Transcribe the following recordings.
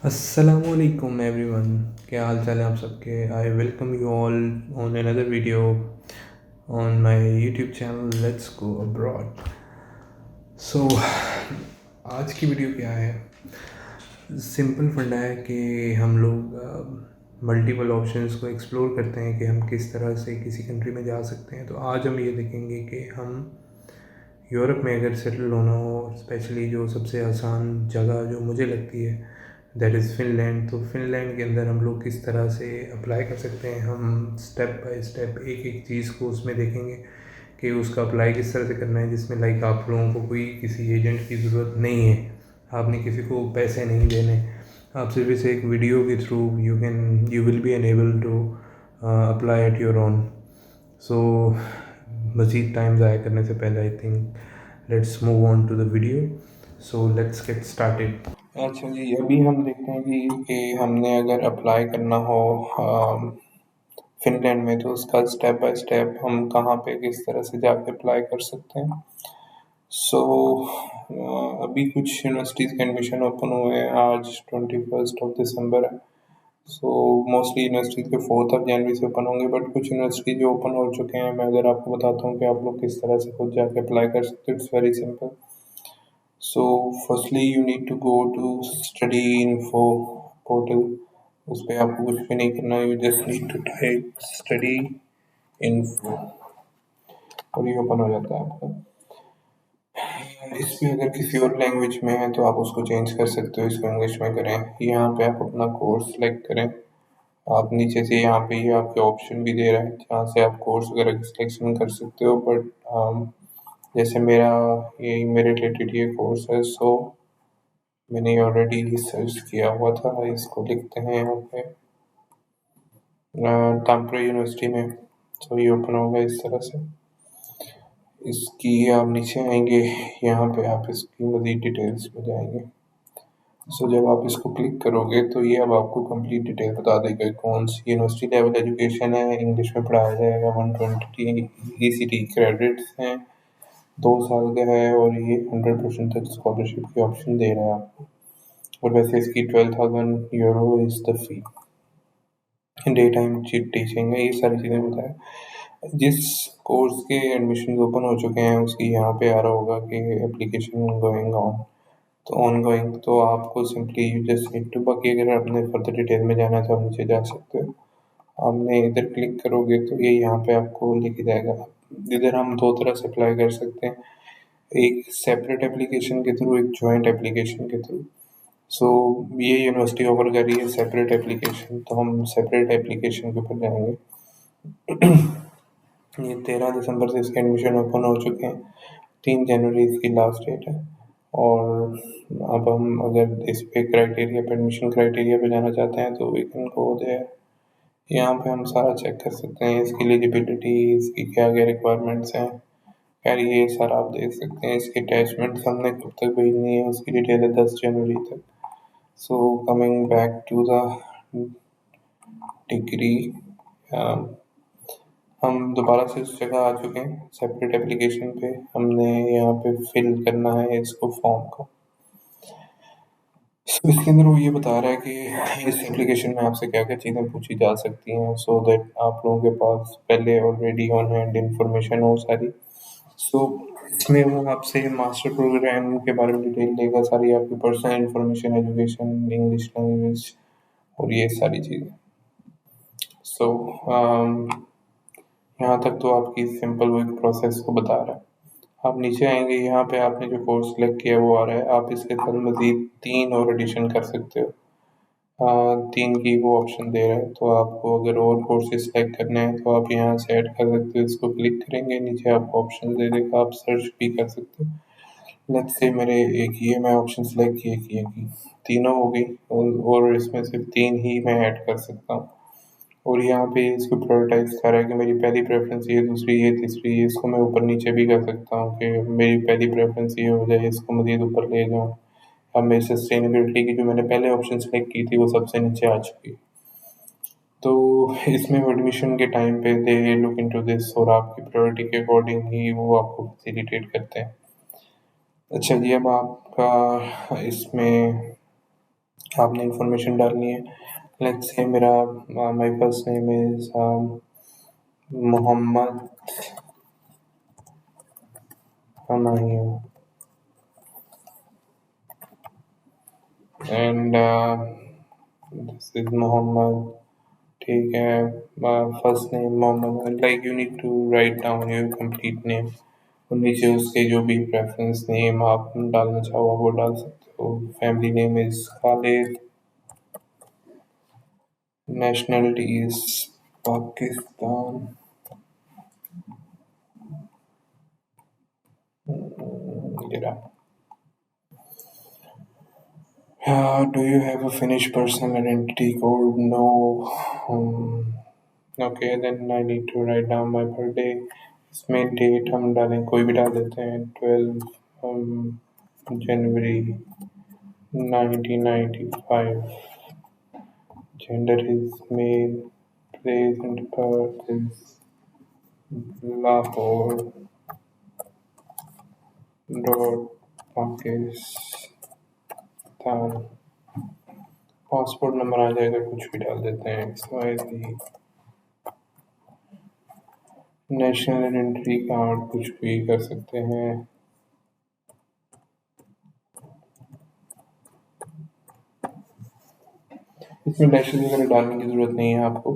Assalamualaikum everyone, क्या हाल चाल है आप सबके। I welcome you all on another video on my YouTube channel let's go abroad. So आज की वीडियो क्या है, सिंपल फंडा है कि हम लोग मल्टीपल ऑप्शंस को एक्सप्लोर करते हैं कि हम किस तरह से किसी कंट्री में जा सकते हैं। तो आज हम ये देखेंगे कि हम यूरोप में अगर सेटल होना हो, स्पेशली जो सबसे आसान जगह जो मुझे लगती है दैट इज़ फ़िनलैंड। तो फ़िनलैंड के अंदर हम लोग किस तरह से अप्लाई कर सकते हैं, हम स्टेप बाय स्टेप एक एक चीज़ को उसमें देखेंगे कि उसका अप्लाई किस तरह से करना है, जिसमें लाइक आप लोगों को कोई किसी एजेंट की ज़रूरत नहीं है, आपने किसी को पैसे नहीं देने, आप सिर्फ इसे एक वीडियो के through you will be enable to apply at your own. So मज़ीद टाइम ज़ाया करने से पहले I think let's move on to the video. So let's get started. अच्छा जी, अभी हम देखते हैं कि हमने अगर अप्लाई करना हो फिनलैंड में, तो उसका स्टेप बाय स्टेप हम कहाँ पे किस तरह से जाके अप्लाई कर सकते हैं। सो अभी कुछ यूनिवर्सिटीज़ के एडमिशन ओपन हुए हैं, आज 21 दिसंबर है। सो मोस्टली यूनिवर्सिटीज़ के 4 जनवरी से ओपन होंगे, बट कुछ यूनिवर्सिटी जो ओपन हो चुके हैं, मैं अगर आपको बताता हूँ कि आप लोग किस तरह से खुद जाके अप्लाई कर सकते हो। It's very simple. So firstly you need to go to study info portal. उस पर आपको कुछ भी नहीं करना, you just need to type study info और ये ओपन हो जाता है आपका। इसमें अगर किसी और लैंग्वेज में है तो आप उसको चेंज कर सकते हो, इसको इंग्लिश में करें। यहाँ पे आप अपना कोर्स सेलेक्ट करें। आप नीचे से यहाँ पे ये आपके ऑप्शन भी दे रहा है जहाँ से आप कोर्स वगैरह की सिलेक्शन कर सकते हो, बट जैसे मेरे रिलेटेड ये कोर्स है, सो मैंने ऑलरेडी सर्च किया हुआ था। इसको लिखते हैं यहाँ पे तामप्रो यूनिवर्सिटी में। तो ये ओपन होगा इस तरह से। इसकी आप नीचे आएंगे, यहाँ पे आप इसकी मज़ीद डिटेल्स में जाएंगे। सो जब आप इसको क्लिक करोगे तो ये अब आपको कंप्लीट डिटेल बता देगा कौन सी यूनिवर्सिटी लेवल एजुकेशन है, इंग्लिश में पढ़ाया जाएगा, 120 ECT क्रेडिट्स हैं, 2 साल का है, और ये 100% तक स्कॉलरशिप की ऑप्शन दे रहा है आपको। और वैसे इसकी 12,000 euro is the fee. Day time teaching है, ये सारी चीज़ें बताएं। जिस कोर्स के एडमिशन ओपन हो चुके हैं उसकी यहाँ पे आ रहा होगा कि एप्लीकेशन गोइंग ऑन। तो ऑन गोइंग, तो आपको simply you just need to, बाकी अगर आपने फर्दर डिटेल में जाना है तो आप नीचे जा सकते हो। आपने इधर क्लिक करोगे तो ये यहाँ पे आपको लेके जाएगा। इधर हम दो तरह से अप्लाई कर सकते हैं, एक सेपरेट एप्लीकेशन के थ्रू, एक जॉइंट एप्लीकेशन के थ्रू। सो ये यूनिवर्सिटी ऑफर कर रही है सेपरेट एप्लीकेशन, तो हम सेपरेट एप्लीकेशन के ऊपर जाएंगे। ये 13 दिसंबर से इसके एडमिशन ओपन हो चुके हैं, 3 जनवरी इसकी लास्ट डेट है। और अब हम अगर इस पे क्राइटेरिया पे, एडमिशन क्राइटेरिया पे जाना चाहते हैं तो वी कैन गो देयर। यहाँ पे हम सारा चेक कर सकते हैं, इसकी एलिजिबिलिटी, इसकी क्या क्या रिक्वायरमेंट्स हैं, खैर ये सारा आप देख सकते हैं। इसके अटैचमेंट्स हमने कब तक भेजनी है उसकी डिटेल है 10 जनवरी तक। So coming back to the degree, हम दोबारा से उस जगह आ चुके हैं सेपरेट एप्लीकेशन पे। हमने यहाँ पे फिल करना है इसको, फॉर्म को। इसके अंदर वो ये बता रहा है कि इस एप्लीकेशन में आपसे क्या क्या चीज़ें पूछी जा सकती हैं, सो दैट आप लोगों के पास पहले ऑलरेडी ऑन हैंड इंफॉर्मेशन हो सारी। सो इसमें वो आपसे मास्टर प्रोग्राम के बारे में डिटेल देगा, सारी आपकी personal information, education, English language और ये सारी चीज़ें। सो यहाँ तक तो आपकी सिंपल वो एक प्रोसेस को बता रहा है। आप नीचे आएंगे, यहाँ पे आपने जो कोर्स सेलेक्ट किया वो आ रहा है। आप इसके साथ मज़ीद 3 और एडिशन कर सकते हो। 3 की वो ऑप्शन दे रहा है, तो आपको अगर और कोर्सेज सेलेक्ट करने हैं तो आप यहाँ से ऐड कर सकते हो। इसको क्लिक करेंगे, नीचे आपको ऑप्शन दे देगा, आप सर्च भी कर सकते हो। लेट्स से मेरे एक ये मैं ऑप्शन सेलेक्ट किए कि ये की तीनों हो गई, और इसमें सिर्फ 3 ही मैं ऐड कर सकता हूँ। और यहाँ पे इसको प्रायोरिटाइज कर रहा है कि मेरी पहली प्रेफरेंस ये, दूसरी ये, तीसरी ये। इसको मैं ऊपर नीचे भी कर सकता हूँ कि मेरी पहली प्रेफरेंस ये हो जाए, इसको मज़ीद ऊपर ले जाऊँ। अब मेरी सस्टेनेबिलिटी की जो मैंने पहले ऑप्शन सेलेक्ट की थी वो सबसे नीचे आ चुकी। तो इसमें एडमिशन के टाइम पे दे लुक इनटू दिस, और आपकी प्रायोरिटी के अकॉर्डिंग ही वो आपको फैसिलिटेट करते हैं। अच्छा जी, अब आपका इसमें आपने इंफॉर्मेशन डालनी है। लेट्स से मेरा my first name is Mohammad Humayun and this is Mohammad. ठीक है, first name Mohammad, like you need to write down your complete name और नीचे उसके जो भी प्रेफरेंस नेम आप डालना चाहो वो डाल सकते हो। Family name is Khalid, nationality is Pakistan. Yeah. Do you have a Finnish personal identity code? No. Okay, then I need to write down my birthday. इसमें डेट हम डालें, कोई भी डाल देते हैं, 12 January 1995. Gender is male. Place and birth is Lahore. Dot Pakistan. Passport number आ जाएगा, कुछ भी डाल देते हैं, XYZ। नेशनल आइडेंटिटी कार्ड कुछ भी कर सकते हैं। इसमें डैशेस वगैरह डालने की ज़रूरत नहीं है आपको।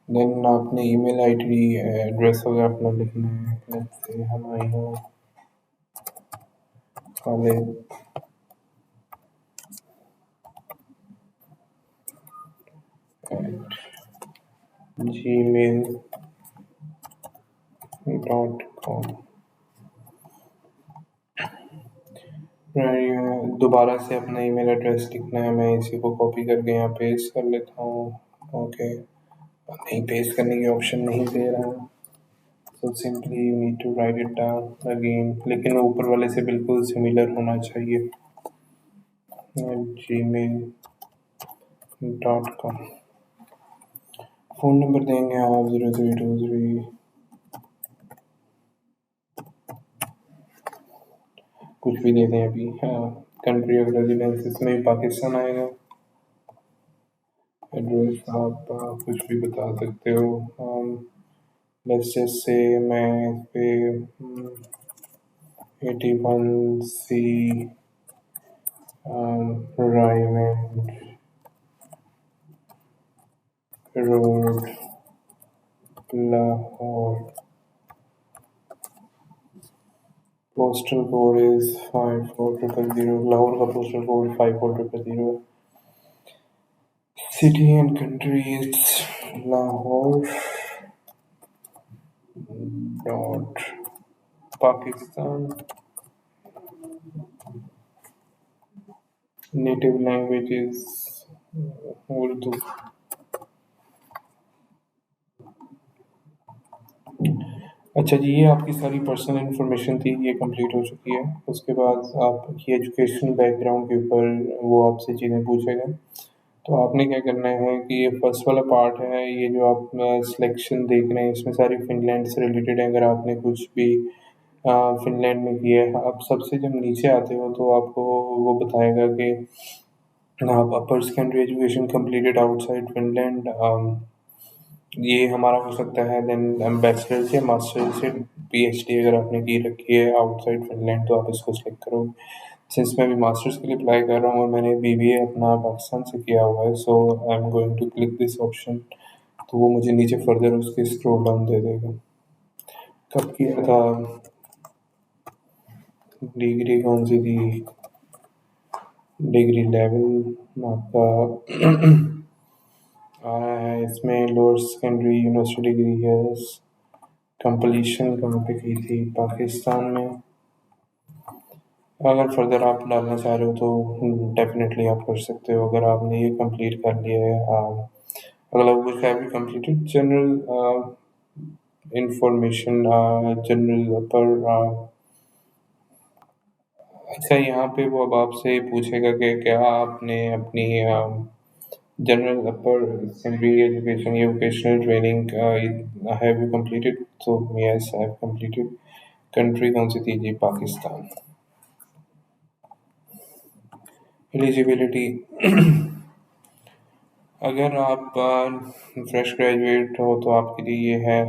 देन आपने ईमेल आईडी एड्रेस वगैरह अपना लिखना है। लेट्स से हमायूं खालिद gmail.com। दोबारा से अपना ईमेल एड्रेस लिखना है। मैं इसी को कॉपी करके यहाँ पेस्ट कर लेता हूँ। ओके, नहीं, पेस्ट करने की ऑप्शन नहीं दे रहा है, so simply you need to write it down again, लेकिन ऊपर वाले से बिल्कुल सिमिलर होना चाहिए। gmail.com। फ़ोन नंबर देंगे आप 0323, कुछ भी दे दें अभी। हाँ, कंट्री ऑफ रेजिडेंस इसमें भी पाकिस्तान आएगा। एड्रेस आप कुछ भी बता सकते हो। लेट्स जस्ट से मैं इस पे 81C Raiwind road Lahore. Postal code is 54000। Lahore का postal code 54000। City and country is Lahore dot Pakistan. Native language is Urdu. अच्छा जी, ये आपकी सारी पर्सनल इन्फॉर्मेशन थी, ये कंप्लीट हो चुकी है। उसके बाद आपकी एजुकेशन बैकग्राउंड के ऊपर वो आपसे चीज़ें पूछेगा। तो आपने क्या करना है कि ये फर्स्ट वाला पार्ट है, ये जो आप सिलेक्शन देख रहे हैं इसमें सारी फिनलैंड से रिलेटेड है। अगर आपने कुछ भी फिनलैंड में किया है, आप सबसे जब नीचे आते हो तो आपको वो बताएगा कि आप upper secondary education completed outside Finland, ये हमारा हो सकता है। देन बैचलर से मास्टर से PhD अगर आपने की रखी है आउटसाइड फिनलैंड तो आप इसको सेलेक्ट करोगे। सिंस मैं भी मास्टर्स के लिए अप्लाई कर रहा हूँ और मैंने BBA अपना पाकिस्तान से किया हुआ है, so I am going to click this option. तो वो मुझे नीचे फर्दर उसके स्क्रॉल डाउन दे देगा। कब किया था, डिग्री कौन सी थी, डिग्री लेवल आपका आ रहा है इसमें। लोअर सेकेंडरी यूनिवर्सिटी डिग्री है। कंप्लीशन कहाँ पे की थी, पाकिस्तान में। अगर फर्दर आप डालना चाह रहे हो तो डेफिनेटली आप कर सकते हो, अगर आपने ये कंप्लीट कर लिया है। अगर which have you completed general information, general पर अच्छा, यहाँ पे वो अब आपसे पूछेगा कि क्या आपने अपनी जनरल अपर सेकेंडरी एजुकेशन या vocational training have you completed. तो yes, I have completed. Country कौन सी थी जी, पाकिस्तान। एलिजिबिलिटी अगर आप फ्रेश ग्रेजुएट हो तो आपके लिए ये है।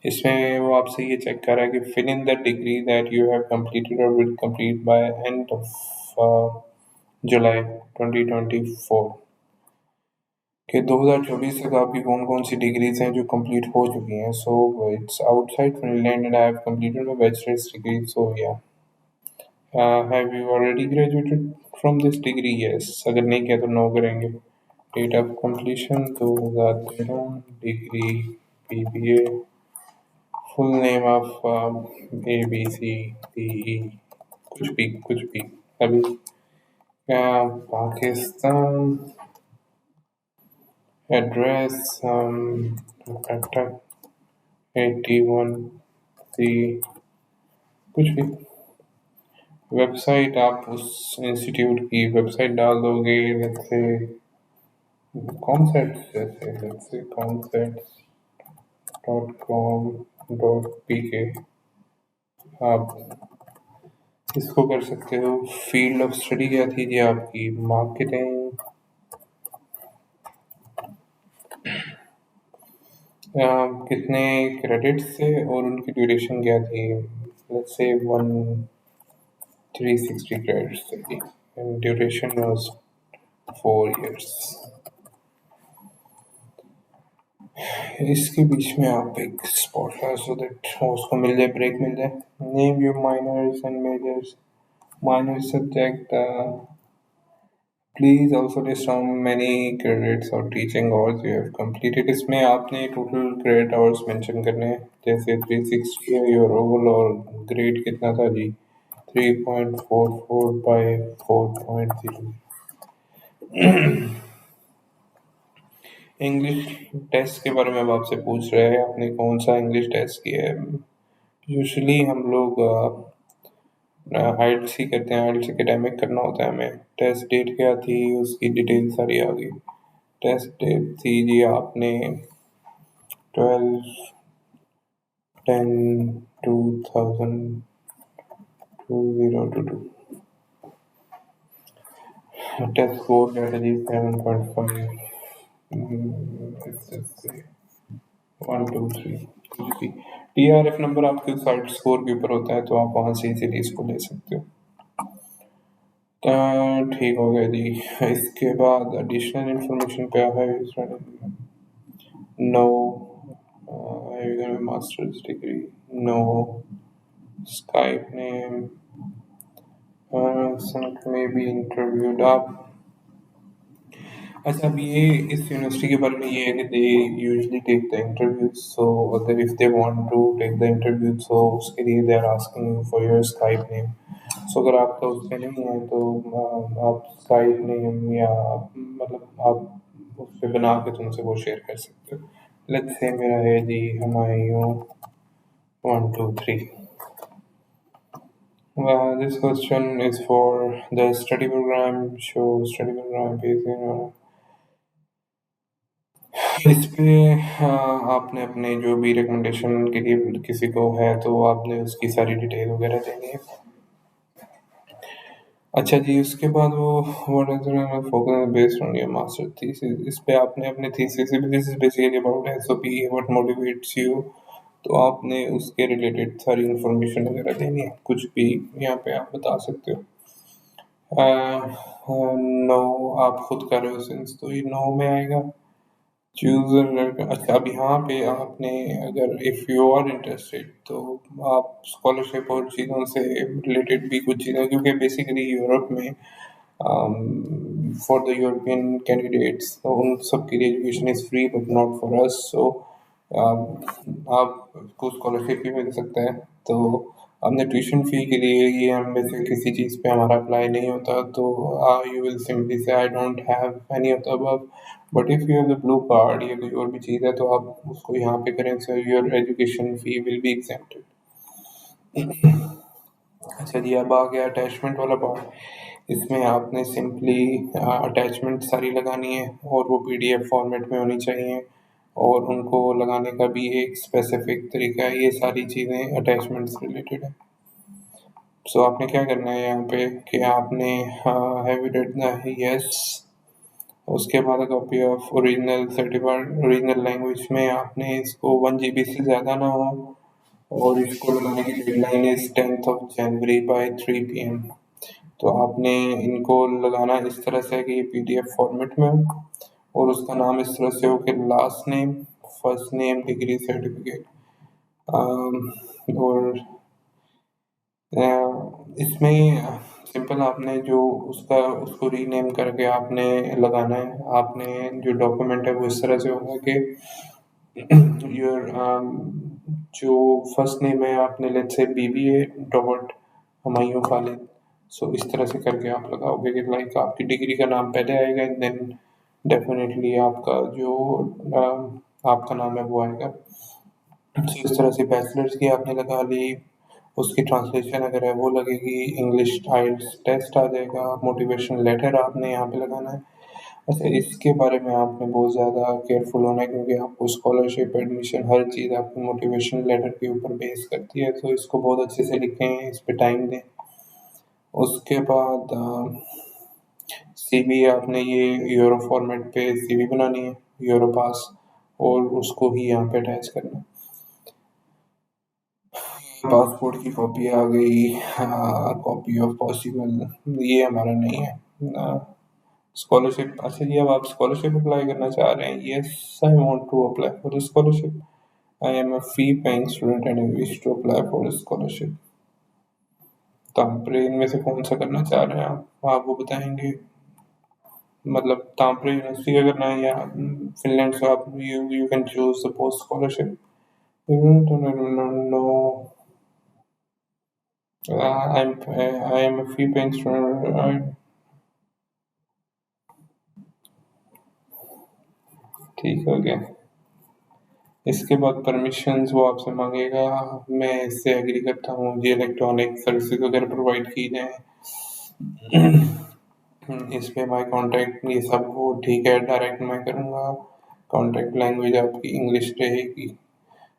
इसमें वो आपसे ये चेक कर रहा है कि fill in the degree that you have completed और will complete by end of July 2024 कि 2024 तक आपकी कौन कौन सी डिग्रीज हैं जो कंप्लीट हो चुकी हैं। So it's outside Finland and I have completed my bachelor's degree. So या have you already graduated from this degree? Yes. अगर नहीं किया तो नो करेंगे। Date of completion 2013, degree BBA, full name of ABCDE, कुछ भी अभी पाकिस्तान, एड्रेस 81C, कुछ भी। वेबसाइट आप उस इंस्टीट्यूट की वेबसाइट डाल दोगे, जैसे concepts.com.pk। आप इसको कर सकते हो। फील्ड ऑफ स्टडी क्या थी जी आपकी? मार्केटिंग। कितने क्रेडिट्स थे और उनकी ड्यूरेशन क्या थी? लेट्स से 360 credits थी and duration was 4 years। इसके बीच में आप एक स्पॉट है सो दैट उसको मिल जाए, ब्रेक मिल जाए। Name your minors and majors. Minor subject please also list how many credits और teaching hours you have completed. इसमें आपने टोटल क्रेडिट आवर्स मेंशन करने हैं, जैसे 360 है योर रोल और ग्रेड कितना था जी? 3.44 बाय 4.0। इंग्लिश टेस्ट के बारे में अब आपसे पूछ रहे हैं, आपने कौन सा इंग्लिश टेस्ट किया है? यूजुअली हम लोग आइल्स ही करते हैं, आइल्स एकेडमिक करना होता है हमें। टेस्ट डेट क्या थी उसकी डिटेल सारी आ गई। टेस्ट डेट थी जी आपने 12/10/2022। टेस्ट स्कोर क्या था जी? 7.5। 1 2 3। TRF नंबर आपके साइट स्कोर के ऊपर होता है, तो आप वहाँ से इजीली इसको ले सकते हो। ठीक हो गया जी। इसके बाद एडिशनल इंफॉर्मेशन क्या है? No masters degree, no Skype name, में भी इंटरव्यूड आप। अच्छा, अब ये इस यूनिवर्सिटी के बारे में ये है कि they usually take the interviews. So अगर if they want to take the interview, so उसके लिए they are asking you for your Skype name. So अगर आपका उस पर नहीं है तो आप स्काइप नेम या मतलब आप उस पर बना के तुमसे वो शेयर कर सकते हो। लेट्स से मेरा है जी Humayun 1 2 3। This question is for the study program. Show study program page इस पे आपने अपने जो भी रिकमेंडेशन के लिए किसी को है तो आपने उसकी सारी डिटेल वगैरह देनी है। अच्छा जी, उसके बाद वो what is focus based on your master thesis. इस पे आपने अपने thesis, this is basically about SOP, what motivates you. तो आपने उसके रिलेटेड सारी इंफॉर्मेशन वगैरह देनी है, कुछ भी यहाँ पे आप बता सकते हो। नो आप खुद कर रहे हो सिंस, तो ये नो में आएगा। चूज़र। अच्छा, अब यहाँ पे आपने अगर इफ़ यू आर इंटरेस्टेड तो आप स्कॉलरशिप और चीज़ों से रिलेटेड भी कुछ चीज़ें, क्योंकि बेसिकली यूरोप में फॉर द यूरोपियन कैंडिडेट्स तो उन सब के लिए education is free but not for us. So आपको स्कॉलरशिप भी मिल सकता है। तो हमने ट्यूशन फ़ी के लिए ये हम में से किसी चीज़ पे हमारा अप्लाई नहीं होता, तो यू विल सिंपली से I don't have any of the above. But if you have the blue card या कोई और भी चीज़ है तो आप उसको यहाँ पे करें, so your education fee will be exempted. अच्छा जी, अब आ गया अटैचमेंट वाला पार्ट। इसमें आपने सिंपली अटैचमेंट सारी लगानी है और वो PDF फॉर्मेट में होनी चाहिए और उनको लगाने का भी एक स्पेसिफिक तरीका है। ये सारी चीज़ें अटैचमेंट से रिलेटेड है। सो आपने क्या करना है यहाँ पे कि आपने have you read the yes, उसके बाद copy of original certified original language में आपने इसको 1 GB से ज़्यादा ना हो, और इसको लगाने की deadline is 10th of January by 3 PM। तो आपने इनको लगाना इस तरह से है कि ये PDF फॉर्मेट में हो, और उसका नाम इस तरह से हो कि last name, first name, degree certificate, और इसमें सिंपल आपने जो उसका उसको रीनेम करके आपने लगाना है। आपने जो डॉक्यूमेंट है वो इस तरह से होगा कि योर जो फर्स्ट नेम है आपने let's say BBA dot Humayun Khalid, so इस तरह से करके आप लगाओगे कि लाइक आपकी डिग्री का नाम पहले आएगा, देन डेफिनेटली आपका जो आपका नाम है वो आएगा। तो इस तरह से बैचलर्स की आपने लगा ली, उसकी ट्रांसलेशन अगर है वो लगेगी, इंग्लिश आइल्स टेस्ट आ जाएगा, मोटिवेशन लेटर आपने यहाँ पे लगाना है। अच्छा, इसके बारे में आपने बहुत ज़्यादा केयरफुल होना है क्योंकि आपको स्कॉलरशिप एडमिशन हर चीज़ आपकी मोटिवेशन लेटर के ऊपर बेस करती है, तो इसको बहुत अच्छे से लिखें, इस पे टाइम दें। उसके बाद CV आपने ये यूरो फॉर्मेट पे CV बनानी है, यूरो पास, और उसको ही यहाँ पे अटैच करना है। पासपोर्ट की कॉपी आ गई, कॉपी ऑफ पॉसिबल, ये हमारा नहीं है। स्कॉलरशिप, अच्छा जी, अब आप स्कॉलरशिप अप्लाई करना चाह रहे हैं? Yes, I want to apply for scholarship. I am a fee paying student and I wish to apply for scholarship. तो आप इनमें से कौन सा करना चाह रहे हैं? आप वो बताएंगे, मतलब तांपरे यूनिवर्सिटी का करना है या फिनलैंड से? आप you can choose the post scholarship. No, I am a fee paying student. ठीक हो गया। इसके बाद परमिशंस वो आपसे मांगेगा, मैं इससे एग्री करता हूँ, ये इलेक्ट्रॉनिक सर्विसेज वगैरह प्रोवाइड की जाए। इस पे माई कॉन्टैक्ट, ये सब वो ठीक है, डायरेक्ट मैं करूँगा, कॉन्टैक्ट लैंग्वेज आपकी इंग्लिश रहेगी।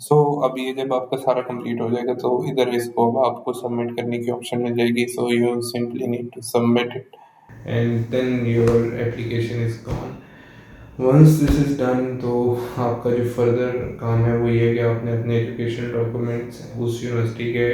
सो अब ये जब आपका सारा कंप्लीट हो जाएगा तो इधर इसको अब आपको सबमिट करने की ऑप्शन मिल जाएगी, so you simply need to submit it and then your application is gone. Once this is done तो आपका जो फर्दर काम है वो ये है कि आपने अपने एजुकेशनल डॉक्यूमेंट्स उस यूनिवर्सिटी के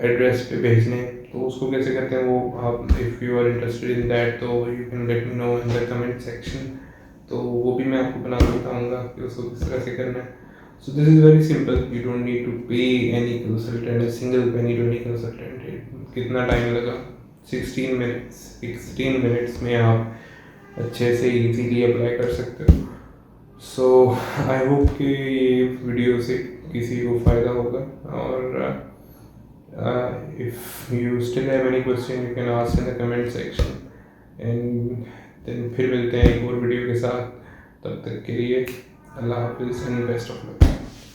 एड्रेस पे भेजने हैं। तो उसको कैसे करते हैं वो आप, if you are interested in that तो you can let me know in the comment section, तो वो भी मैं आपको बना बताऊँगा कि उसको किस तरह से करना है। So this is very simple, you don't need to pay any consultant, single penny to any consultant. कितना टाइम लगा? 16 मिनट्स। 16 मिनट्स में आप अच्छे से इजीली अप्लाई कर सकते हो। सो आई होप कि ये वीडियो से किसी को फ़ायदा होगा, और if you still have any question you can ask in the comment section, and then फिर मिलते हैं एक और वीडियो के साथ। तब तक के लिए अल्लाह हाफिज़ एंड बेस्ट ऑफ लक।